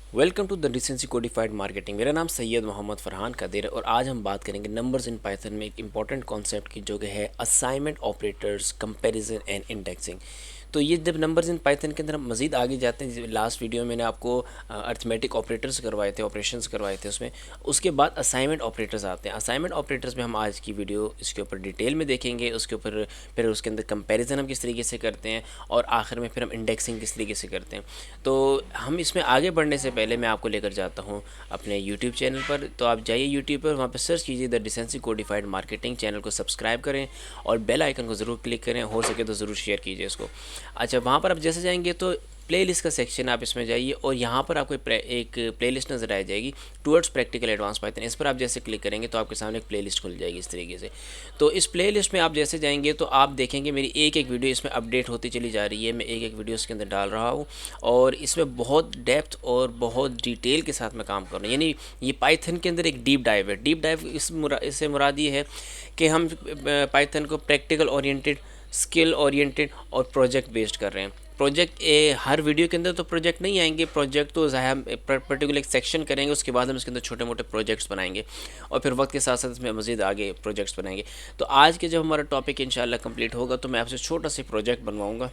Welcome to the decency codified marketing. मेरा नाम सैयद मोहम्मद फ़रहान कादिर है और आज हम बात करेंगे नंबर्स इन पाइथन में एक इंपॉर्टेंट कॉन्सेप्ट की जो कि है assignment operators, comparison and indexing. तो ये जब नंबर्स इन पाइथन के अंदर हम मज़ीद आगे जाते हैं, लास्ट वीडियो में मैंने आपको अर्थमेटिक ऑपरेटर्स करवाए थे, ऑपरेशंस करवाए थे उसमें। उसके बाद असाइनमेंट ऑपरेटर्स आते हैं। असाइनमेंट ऑपरेटर्स में हम आज की वीडियो इसके ऊपर डिटेल में देखेंगे, उसके ऊपर फिर उसके अंदर कंपैरिजन हम किस तरीके से करते हैं और आखिर में फिर हम इंडेक्सिंग किस तरीके से करते हैं। तो हम इसमें आगे बढ़ने से पहले मैं आपको लेकर जाता हूँ अपने यूट्यूब चैनल पर। तो आप जाइए यूट्यूब पर, वहाँ पर सर्च कीजिए the decency codified marketing. Channel को सब्सक्राइब करें और बेल आइकन को ज़रूर क्लिक करें, हो सके तो ज़रूर शेयर कीजिए इसको। अच्छा, वहाँ पर आप जैसे जाएंगे तो प्लेलिस्ट का सेक्शन, आप इसमें जाइए और यहाँ पर आपको एक प्लेलिस्ट नज़र आ जाएगी टुवर्ड्स प्रैक्टिकल एडवांस पाइथन। इस पर आप जैसे क्लिक करेंगे तो आपके सामने एक प्लेलिस्ट खुल जाएगी इस तरीके से। तो इस प्लेलिस्ट में आप जैसे जाएंगे तो आप देखेंगे मेरी एक एक वीडियो इसमें अपडेट होती चली जा रही है। मैं एक एक वीडियो इसके अंदर डाल रहा हूँ और इसमें बहुत डेप्थ और बहुत डिटेल के साथ मैं काम कर रहा हूँ। यानी ये पाइथन के अंदर एक डीप डाइव है। डीप डाइव इससे मुराद ये है कि हम पाइथन को प्रैक्टिकल ओरिएंटेड, स्किल ओरिएंटेड और प्रोजेक्ट बेस्ड कर रहे हैं। प्रोजेक्ट हर वीडियो के अंदर तो प्रोजेक्ट नहीं आएंगे। प्रोजेक्ट तो हम पर्टिकुलर एक सेक्शन करेंगे, उसके बाद हम इसके अंदर छोटे मोटे प्रोजेक्ट्स बनाएंगे और फिर वक्त के साथ साथ इसमें मज़ीद आगे प्रोजेक्ट्स बनाएंगे। तो आज के जब हमारा टॉपिक इंशाल्लाह कंप्लीट होगा तो मैं आपसे छोटा सा प्रोजेक्ट बनवाऊँगा।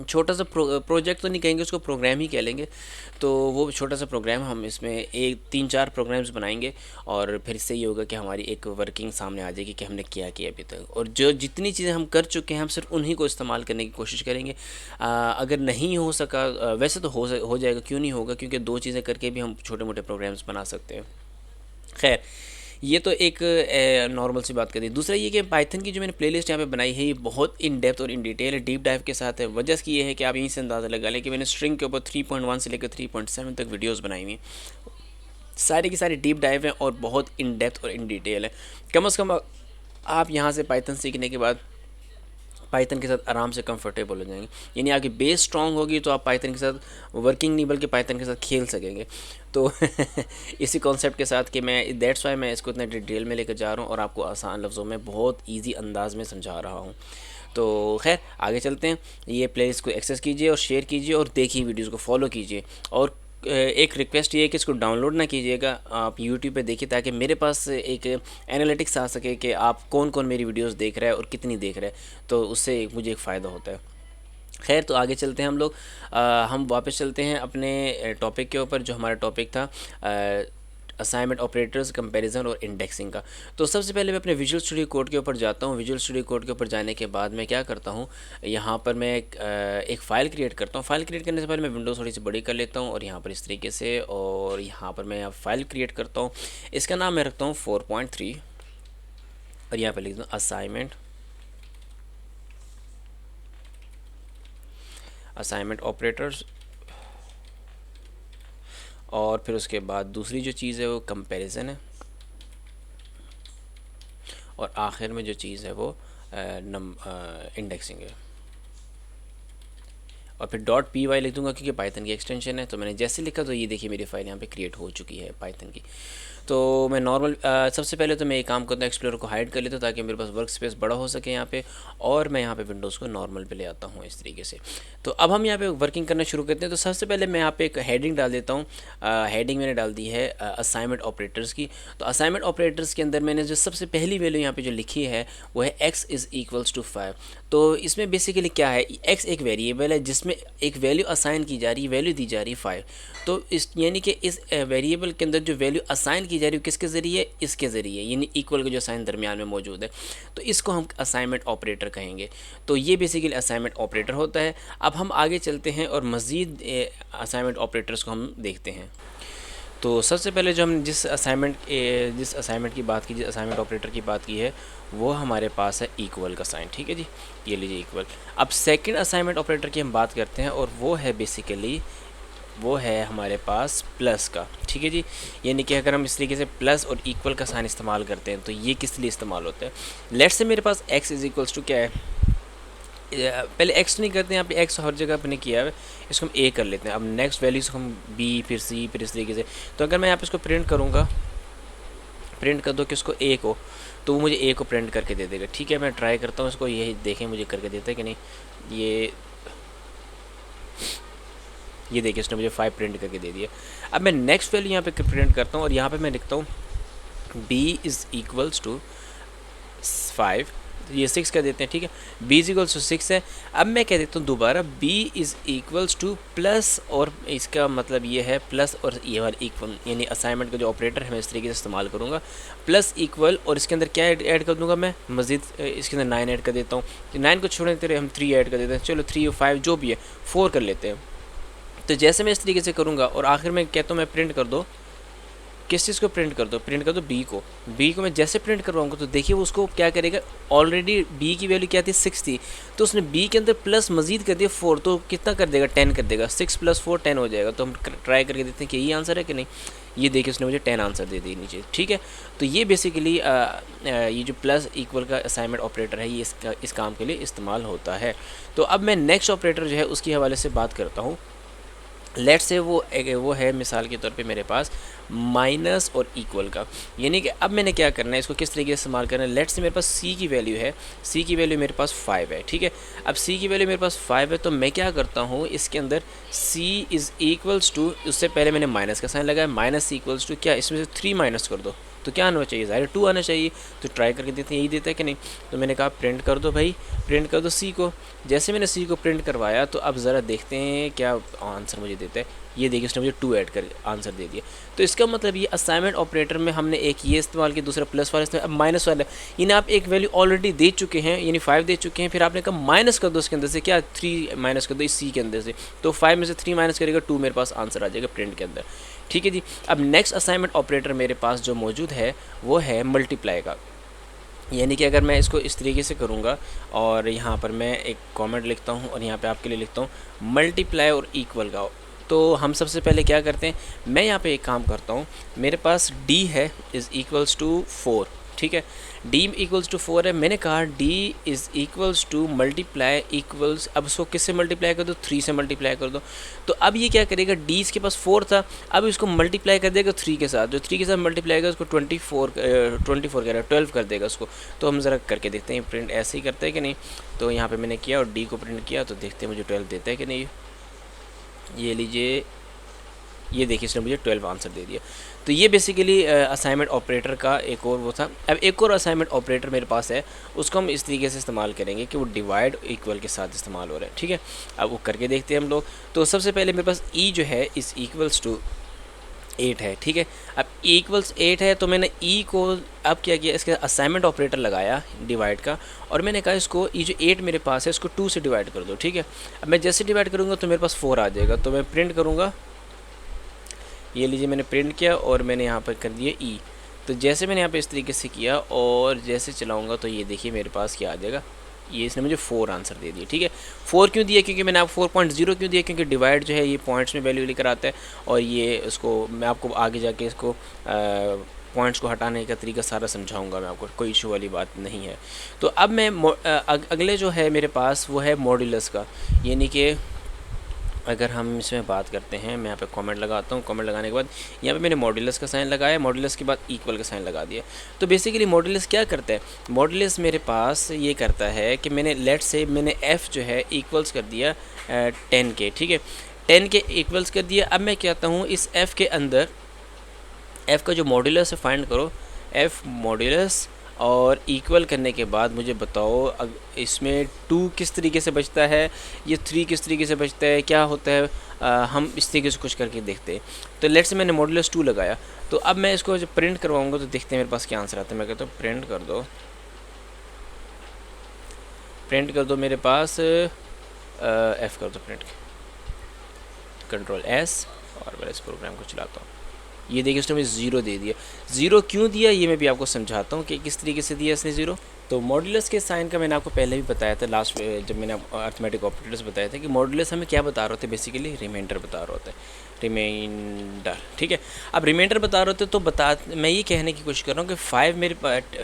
छोटा सा प्रोजेक्ट तो नहीं कहेंगे उसको, प्रोग्राम ही कह लेंगे। तो वो छोटा सा प्रोग्राम हम इसमें एक 3-4 प्रोग्राम्स बनाएंगे और फिर इससे ये होगा कि हमारी एक वर्किंग सामने आ जाएगी कि हमने क्या किया अभी तक, और जो जितनी चीज़ें हम कर चुके हैं हम सिर्फ उन्हीं को इस्तेमाल करने की कोशिश करेंगे। अगर नहीं हो सका, वैसे तो हो जाएगा, क्यों नहीं होगा, क्योंकि 2 चीज़ें करके भी हम छोटे मोटे प्रोग्राम्स बना सकते हैं। खैर, ये तो एक नॉर्मल सी बात कर दी। दूसरा ये कि पाइथन की जो मैंने प्लेलिस्ट यहाँ पे बनाई है ये बहुत इन डेप्थ और इन डिटेल है, डीप डाइव के साथ है। वजह इसकी ये है कि आप यहीं से अंदाज़ा लगा लें कि मैंने स्ट्रिंग के ऊपर 3.1 से लेकर 3.7 तक वीडियोस बनाई हुई हैं। सारी की सारी डीप डाइव हैं और बहुत इन डेप्थ और इन डिटेल है। कम से कम आप यहाँ से पाइथन सीखने के बाद पाइथन के साथ आराम से कंफर्टेबल हो जाएंगे। यानी आपकी बेस स्ट्रांग होगी तो आप पाइथन के साथ वर्किंग नहीं बल्कि पाइथन के साथ खेल सकेंगे। तो इसी कॉन्सेप्ट के साथ कि मैं दैट्स वाई मैं इसको इतना डिटेल में लेकर जा रहा हूँ और आपको आसान लफ्ज़ों में बहुत ईजी अंदाज में समझा रहा हूँ। तो खैर आगे चलते हैं। ये प्लेलिस्ट को एक्सेस कीजिए और शेयर कीजिए और देखिए, वीडियोज़ को फॉलो कीजिए। और एक रिक्वेस्ट ये है कि इसको डाउनलोड ना कीजिएगा, आप यूट्यूब पे देखिए ताकि मेरे पास एक एनालिटिक्स आ सके कि आप कौन कौन मेरी वीडियोस देख रहा है और कितनी देख रहा है। तो उससे मुझे एक फ़ायदा होता है। खैर, तो आगे चलते हैं हम लोग। हम वापस चलते हैं अपने टॉपिक के ऊपर, जो हमारा टॉपिक था असाइनमेंट ऑपरेटर्स, कंपैरिजन और इंडेक्सिंग का। तो सबसे पहले मैं अपने विजुअल स्टूडियो कोड के ऊपर जाता हूँ। विजुअल स्टूडियो कोड के ऊपर जाने के बाद मैं क्या करता हूँ, यहाँ पर मैं एक फ़ाइल क्रिएट करता हूँ। फ़ाइल क्रिएट करने से पहले मैं विंडोज़ थोड़ी सी बड़ी कर लेता हूँ और यहाँ पर इस तरीके से, और यहाँ पर मैं फ़ाइल क्रिएट करता हूँ। इसका नाम मैं रखता हूँ 4.3 और यहाँ पर लिख दूँ असाइनमेंट ऑपरेटर्स। और फिर उसके बाद दूसरी जो चीज़ है वो कंपैरिजन है और आखिर में जो चीज़ है वो इंडेक्सिंग है। और फिर .py लिख दूंगा क्योंकि पाइथन की एक्सटेंशन है। तो मैंने जैसे लिखा तो ये देखिए मेरी फाइल यहाँ पे क्रिएट हो चुकी है पाइथन की। तो मैं नॉर्मल सबसे पहले तो मैं एक काम करता हूँ, एक्सप्लोरर को हाइड कर लेता हूँ ताकि मेरे पास वर्क स्पेस बड़ा हो सके यहाँ पे, और मैं यहाँ पे विंडोज़ को नॉर्मल पे ले आता हूँ इस तरीके से। तो अब हम यहाँ पे वर्किंग करना शुरू करते हैं। तो सबसे पहले मैं यहाँ पे एक हेडिंग डाल देता हूँ। हेडिंग मैंने डाल दी है असाइनमेंट ऑपरेटर्स की। तो असाइनमेंट ऑपरेटर्स के अंदर मैंने जो सबसे पहली वैल्यू यहाँ पे जो लिखी है वो है x इज़ इक्वल्स टू 5। तो इसमें बेसिकली क्या है, x एक वेरिएबल है जिसमें एक वैल्यू असाइन की जा रही है, वैल्यू दी जा रही है 5। तो इस यानी कि इस वेरिएबल के अंदर जो वैल्यू असाइन की जा रही है किसके ज़रिए, इसके ज़रिए, यानी इक्वल का जो साइन दरमियान में मौजूद है। तो इसको हम असाइनमेंट ऑपरेटर कहेंगे। तो ये बेसिकली असाइनमेंट ऑपरेटर होता है। अब हम आगे चलते हैं और मज़ीद असाइनमेंट ऑपरेटर्स को हम देखते हैं। तो सबसे पहले जो हम जिस असाइनमेंट की बात की, जिस असाइनमेंट ऑपरेटर की बात की है वो हमारे पास है इक्वल का साइन। ठीक है जी, ये लीजिए इक्वल। अब सेकंड असाइनमेंट ऑपरेटर की हम बात करते हैं और वो है बेसिकली वो है हमारे पास प्लस का। ठीक है जी, यानी कि अगर हम इस तरीके से प्लस और इक्वल का साइन इस्तेमाल करते हैं तो ये किस लिए इस्तेमाल होता है। लेट्स से मेरे पास x इज़ इक्वल्स टू क्या है, पहले x नहीं करते हैं, यहाँ पे x हर जगह अपने किया है, इसको हम a कर लेते हैं। अब नेक्स्ट वैल्यूज़ हम b फिर c फिर इस तरीके से। तो अगर मैं यहाँ पे इसको प्रिंट करूँगा, प्रिंट कर दो किसको, a को, तो वो मुझे a को प्रिंट करके दे देगा। ठीक है, मैं ट्राई करता हूँ इसको, ये देखें मुझे करके देता है कि नहीं। ये ये देखिए उसने मुझे 5 प्रिंट करके दे दिया। अब मैं नेक्स्ट वैल्यू यहाँ पे प्रिंट करता हूँ और यहाँ पे मैं लिखता हूँ b इज़ इक्वल्स टू 5, ये 6 कर देते हैं, ठीक है। b इज इक्वल्स टू 6 है। अब मैं कह देता हूँ दोबारा b is equals two plus, और इसका मतलब ये है प्लस और ये वाला इक्वल, यानी असाइनमेंट का जो ऑपरेटर है मैं इस तरीके से इस्तेमाल करूँगा, प्लस इक्वल, और इसके अंदर क्या ऐड कर दूँगा मैं, मज़ीद इसके अंदर 9 ऐड कर देता हूँ। 9 को छोड़ने तेरे हम 3 ऐड कर देते हैं, चलो 3 और 5 जो भी है 4 कर लेते हैं। तो जैसे मैं इस तरीके से करूँगा और आखिर में कहता हूँ मैं प्रिंट कर दो, किस चीज़ को प्रिंट कर दो, प्रिंट कर दो बी को मैं जैसे प्रिंट करवाऊँगा तो देखिए उसको क्या करेगा, ऑलरेडी बी की वैल्यू क्या थी 6 थी, तो उसने बी के अंदर प्लस मजीद कर दिया 4, तो कितना कर देगा 10 कर देगा, 6 + 4 10 हो जाएगा। तो हम ट्राई करके देखते हैं कि यही आंसर है कि नहीं। ये देखिए उसने मुझे 10 आंसर दे दिए नीचे, ठीक है। तो ये बेसिकली ये जो प्लस इक्वल का असाइनमेंट ऑपरेटर है ये इस काम के लिए इस्तेमाल होता है। तो अब मैं नेक्स्ट ऑपरेटर जो है उसके हवाले से बात करता हूँ। लेट से वो है मिसाल के तौर पे मेरे पास माइनस और इक्वल का, यानी कि अब मैंने क्या करना है, इसको किस तरीके से इस्तेमाल करना है। लेट से मेरे पास c की वैल्यू है, c की वैल्यू मेरे पास 5 है, ठीक है। अब c की वैल्यू मेरे पास 5 है तो मैं क्या करता हूँ, इसके अंदर c इज़ इक्वल्स टू, उससे पहले मैंने माइनस का साइन लगाया, माइनस इक्वल्स टू क्या, इसमें से 3 माइनस कर दो तो क्या आना चाहिए, ज़ाहिर 2 आना चाहिए। तो ट्राई करके देखते हैं यही देता है कि नहीं। तो मैंने कहा प्रिंट कर दो भाई, प्रिंट कर दो सी को। जैसे मैंने सी को प्रिंट करवाया तो अब ज़रा देखते हैं क्या आंसर मुझे देता है। ये देखिए उसने मुझे 2 ऐड कर आंसर दे दिया। तो इसका मतलब ये असाइनमेंट ऑपरेटर में हमने एक ये इस्तेमाल किया, दूसरा प्लस वाला इस्तेमाल, अब माइनस वाला, यानी आप एक वैल्यू ऑलरेडी दे चुके हैं, यानी 5 दे चुके हैं, फिर आपने कहा माइनस कर दो उसके अंदर से, क्या 3 माइनस कर दो इस सी के अंदर से, तो 5 में से 3 माइनस करेगा 2, मेरे पास आंसर आ जाएगा प्रिंट के अंदर, ठीक है जी। अब नेक्स्ट असाइनमेंट ऑपरेटर मेरे पास जो मौजूद है वो है मल्टीप्लाई का, यानी कि अगर मैं इसको इस तरीके से करूँगा और यहाँ पर मैं एक कमेंट लिखता हूँ और यहाँ पे आपके लिए लिखता हूँ मल्टीप्लाई और इक्वल का। तो हम सबसे पहले क्या करते हैं, मैं यहाँ पे एक काम करता हूँ, मेरे पास d है इज़ इक्वल्स टू 4, ठीक है। d इक्वल्स टू 4 है, मैंने कहा d is equals to multiply equals, अब उसको किससे मल्टीप्लाई कर दो, 3 से मल्टीप्लाई कर दो। तो अब ये क्या करेगा, d इसके पास 4 था, अब इसको मल्टीप्लाई कर देगा 3 के साथ, जो 3 के साथ मल्टीप्लाई करेगा उसको 24 कह रहा है 12 कर देगा उसको। तो हम ज़रा करके देखते हैं प्रिंट ऐसे ही करते हैं कि नहीं। तो यहाँ पर मैंने किया और d को प्रिंट किया, तो देखते हैं मुझे 12 देता है कि नहीं। ये लीजिए, ये देखिए इसने मुझे 12 आंसर दे दिया। तो ये बेसिकली असाइनमेंट ऑपरेटर का एक और वो था। अब एक और असाइनमेंट ऑपरेटर मेरे पास है, उसको हम इस तरीके से इस्तेमाल करेंगे कि वो डिवाइड इक्वल के साथ इस्तेमाल हो रहा है, ठीक है। अब वो करके देखते हैं हम लोग। तो सबसे पहले मेरे पास ई जो है इस इक्वल्स टू 8 है, ठीक है। अब इक्वल्स 8 है तो मैंने ई को अब क्या किया, इसके असाइनमेंट ऑपरेटर लगाया डिवाइड का, और मैंने कहा इसको ये जो 8 मेरे पास है इसको 2 से डिवाइड कर दो, ठीक है। अब मैं जैसे डिवाइड करूँगा तो मेरे पास 4 आ जाएगा, तो मैं प्रिंट करूँगा, ये लीजिए मैंने प्रिंट किया और मैंने यहाँ पर कर दिया ई। तो जैसे मैंने यहाँ पे इस तरीके से किया और जैसे चलाऊँगा तो ये देखिए मेरे पास क्या आ जाएगा, ये इसने मुझे 4 आंसर दे दिया, ठीक है। 4 क्यों दिया, क्योंकि मैंने आपको 4.0 क्यों दिया, क्योंकि डिवाइड जो है ये पॉइंट्स में वैल्यू लेकर आता है, और ये उसको मैं आपको आगे जाके इसको पॉइंट्स को हटाने का तरीका सारा समझाऊंगा मैं आपको, कोई इशू वाली बात नहीं है। तो अब मैं अगले जो है मेरे पास वो है मॉड्यूलस का, यानी कि अगर हम इसमें बात करते हैं, मैं यहाँ पे कमेंट लगाता हूँ, कमेंट लगाने के बाद यहाँ पे मैंने मॉड्यूलस का साइन लगाया, मॉड्यूलस के बाद इक्वल का साइन लगा दिया। तो बेसिकली मॉड्यूलस क्या करता है, मॉड्यूलस मेरे पास ये करता है कि मैंने लेट से मैंने f जो है इक्वल्स कर दिया 10 के, ठीक है, 10 के इक्वल्स कर दिया। अब मैं कहता हूँ इस f के अंदर f का जो मॉड्यूलस है फाइंड करो, f मॉड्यूलस, और इक्वल करने के बाद मुझे बताओ इसमें 2 किस तरीके से बचता है, ये 3 किस तरीके से बचता है, क्या होता है, हम इस तरीके से कुछ करके देखते हैं। तो लेट्स से मैंने मॉड्यूलस 2 लगाया, तो अब मैं इसको जब प्रिंट करवाऊँगा तो देखते हैं मेरे पास क्या आंसर आता है। मैं कहता हूँ प्रिंट कर दो, प्रिंट कर दो मेरे पास F कर दो प्रिंट, Ctrl+S, और मैं इस प्रोग्राम को चलाता हूँ। ये देखिए उसने मुझे 0 दे दिया। 0 क्यों दिया ये मैं भी आपको समझाता हूँ कि किस तरीके से दिया इसने 0। तो मॉड्यूलस के साइन का मैंने आपको पहले भी बताया था, लास्ट जब मैंने अर्थमेटिक ऑपरेटर्स बताया था कि मॉड्यूलस हमें क्या बता रहे होते हैं, बेसिकली रिमाइंडर बता रहे होते हैं, रिमाइंडर, ठीक है। अब रिमाइंडर बता रहे होते तो मैं ये कहने की कोशिश कर रहा हूँ कि 5 मेरे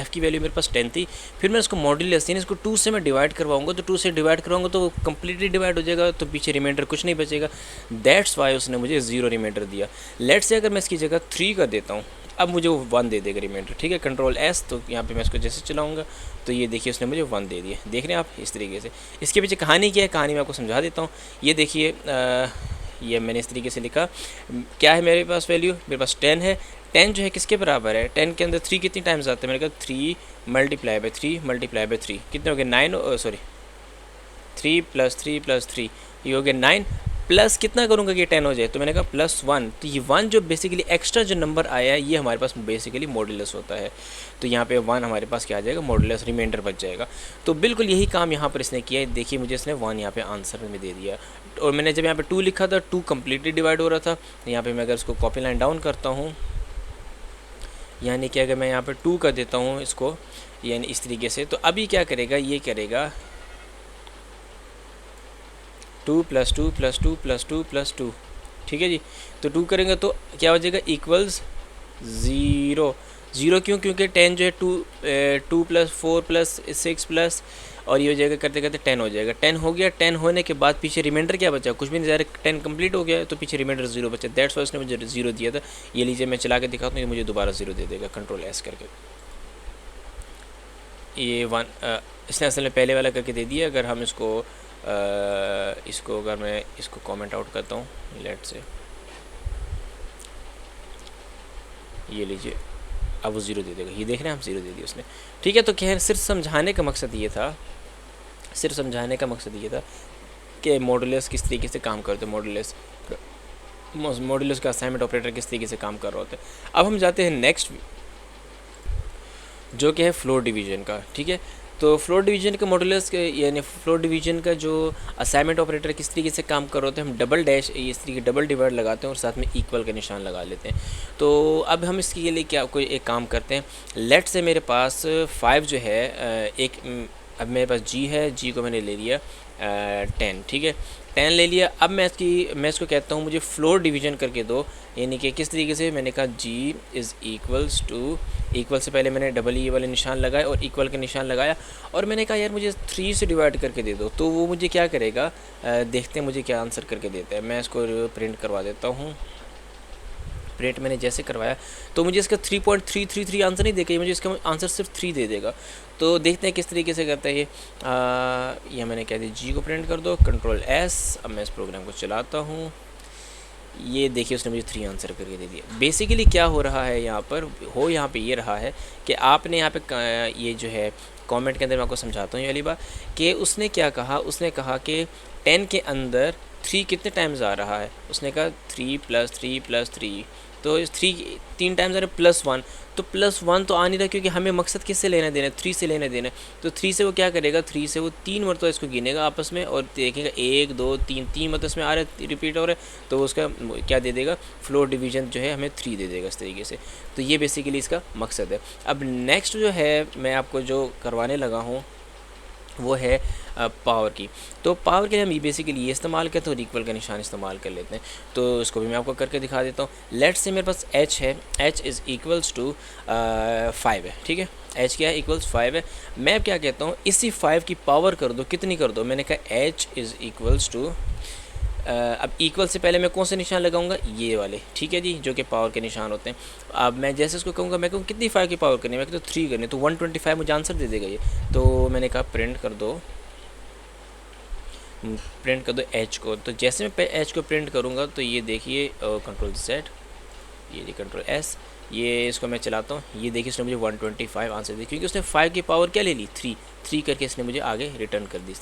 f की वैल्यू मेरे पास 10 थी, फिर मैं इसको मॉड्यूलस यानी इसको 2 से मैं डिवाइड करवाऊँगा, तो 2 से डिवाइड करवाऊँगा तो कम्प्लीटली डिवाइड हो जाएगा, तो पीछे रिमाइंडर कुछ नहीं बचेगा। दैट्स वाई उसने मुझे 0 रिमाइंडर दिया। लेट्स से अगर मैं इसकी जगह 3 कर देता हूँ, अब मुझे वो 1 दे देगा रिमाइंडर, ठीक है। Ctrl+S, तो यहाँ पे मैं इसको जैसे चलाऊँगा तो ये देखिए उसने मुझे 1 दे दिया। देख रहे हैं आप इस तरीके से। इसके पीछे कहानी क्या है, कहानी मैं आपको समझा देता हूँ। ये देखिए ये मैंने इस तरीके से लिखा। क्या है मेरे पास वैल्यू, मेरे पास 10 है। 10 जो है किसके बराबर है, 10 के अंदर 3 कितनी टाइम्स आते हैं, मैंने कहा 3 मल्टीप्लाई बाई 3 मल्टीप्लाई बाई 3 कितने हो गए 9, सॉरी 3 + 3 + 3 ये हो गया 9, प्लस कितना करूँगा कि 10 हो जाए, तो मैंने कहा +1। तो ये 1 जो बेसिकली एक्स्ट्रा जो नंबर आया है ये हमारे पास बेसिकली मॉडुलस होता है। तो यहाँ पे 1 हमारे पास क्या आ जाएगा, मॉडुलस रिमाइंडर बच जाएगा। तो बिल्कुल यही काम यहाँ पर इसने किया है। देखिए मुझे इसने 1 यहाँ पे आंसर में दे दिया, और मैंने जब यहाँ पे 2 लिखा था 2 कम्प्लीटली डिवाइड हो रहा था। यहाँ पे मैं अगर इसको कॉपी लाइन डाउन करता हूँ, यानी कि अगर मैं यहाँ पे 2 कर देता हूँ इसको, यानी इस तरीके से, तो अभी क्या करेगा, ये करेगा 2 + 2 + 2 + 2 + 2, ठीक है जी। तो 2 करेंगे तो क्या हो जाएगा, इक्वल्स 0। 0 क्यों, क्योंकि 10 जो है 2 + 4 + 6 प्लस, और ये हो जाएगा करते करते 10 हो जाएगा। 10 हो गया। 10 होने के बाद पीछे रिमाइंडर क्या बचा, कुछ भी नहीं, ज़्यादा 10 कंप्लीट हो गया तो पीछे रिमाइंडर 0 बचा। दैट्स वाई उसने मुझे 0 दिया था। ये लीजिए मैं चला के दिखाता हूँ, ये मुझे दोबारा 0 दे देगा Ctrl+S करके। ये 1 इसने असल में पहले वाला करके दे दिया। अगर हम इसको अगर मैं इसको कमेंट आउट करता हूँ, लेट से, ये लीजिए अब वो 0 दे देगा। ये देख रहे हैं हम, 0 दे दिया उसने, ठीक है। तो खैर सिर्फ समझाने का मकसद ये था, कि मॉडुलस किस तरीके से काम करते हैं, मॉडुलस का असाइनमेंट ऑपरेटर किस तरीके से काम कर रहा होता है। अब हम जाते हैं नेक्स्ट, जो कि है फ्लोर डिवीजन का, ठीक है। तो फ्लोर डिवीजन का मॉडुलस यानी फ्लोर डिवीजन का जो असाइनमेंट ऑपरेटर किस तरीके से काम कर रहे होते हैं, हम डबल डैश इस तरीके डबल डिवाइड लगाते हैं और साथ में इक्वल का निशान लगा लेते हैं। तो अब हम इसके लिए क्या कोई एक काम करते हैं। लेट से मेरे पास 5 जो है अब मेरे पास जी है, जी को मैंने ले लिया 10, ठीक है, 10 ले लिया। अब मैं इसको कहता हूँ मुझे फ्लोर डिवीजन करके दो, यानी कि किस तरीके से, मैंने कहा जी इज़ इक्वल्स टू, इक्वल से पहले मैंने डबल ई वाले निशान लगाए और इक्वल का निशान लगाया, और मैंने कहा यार मुझे 3 से डिवाइड करके दे दो। तो वो मुझे क्या करेगा, देखते हैं मुझे क्या आंसर करके देता है। मैं इसको प्रिंट करवा देता हूँ। प्रिंट मैंने जैसे करवाया तो मुझे इसका 3.333 आंसर नहीं देगा, मुझे इसका आंसर सिर्फ 3 दे देगा। तो देखते हैं किस तरीके से करता है ये। या मैंने कह दिया जी को प्रिंट कर दो, Ctrl+S। अब मैं इस प्रोग्राम को चलाता हूँ, ये देखिए उसने मुझे 3 आंसर करके दे दिया। बेसिकली क्या हो रहा है यहाँ पे ये रहा है कि आपने यहाँ पे ये जो है कमेंट के अंदर मैं आपको समझाता हूँ ये वाली बात, कि उसने क्या कहा, उसने कहा कि 10 के अंदर 3 कितने टाइम्स आ रहा है, उसने कहा 3 + 3 + 3, तो 3 टाइम्स आ रहा है +1, तो +1 तो आ नहीं रहा, क्योंकि हमें मकसद किससे लेना देना है, 3 से लेना देना है। तो 3 से वो क्या करेगा, 3 से वो 3 मरतबा इसको गिनेगा आपस में और देखेगा 1 2 3 मतलब इसमें आ रहा है, रिपीट हो रहा है, तो उसका क्या दे देगा, फ्लोर डिवीजन जो है हमें 3 दे देगा इस तरीके से। तो ये बेसिकली इसका मकसद है। अब नेक्स्ट जो है मैं आपको जो करवाने लगा हूँ वो है पावर की। तो पावर के लिए हम बेसिकली ये इस्तेमाल करते हैं और इक्वल का निशान इस्तेमाल कर लेते हैं। तो इसको भी मैं आपको करके दिखा देता हूँ। लेट्स से मेरे पास h है, h इज़ इक्वल्स टू 5 है, ठीक है, h क्या है, इक्वल्स 5 है। मैं क्या कहता हूँ, इसी 5 की पावर कर दो, कितनी कर दो, मैंने कहा h इज़ इक्वल्स टू, अब इक्वल से पहले मैं कौन से निशान लगाऊंगा, ये वाले, ठीक है जी, जो कि पावर के निशान होते हैं। अब मैं जैसे इसको कहूँगा, मैं कहूँ कितनी 5 की पावर करनी है, मैं कहता हूँ 3 करनी है, तो 125 मुझे आंसर दे देगा ये। तो मैंने कहा प्रिंट कर दो h को। तो जैसे मैं h को प्रिंट करूँगा तो ये देखिए Ctrl+Z, ये Ctrl+S, ये इसको मैं चलाता हूँ, ये देखिए इसने मुझे 125 आंसर दी, क्योंकि उसने 5 की पावर क्या ले ली, 3 करके इसने मुझे आगे रिटर्न कर दी इस तरीके।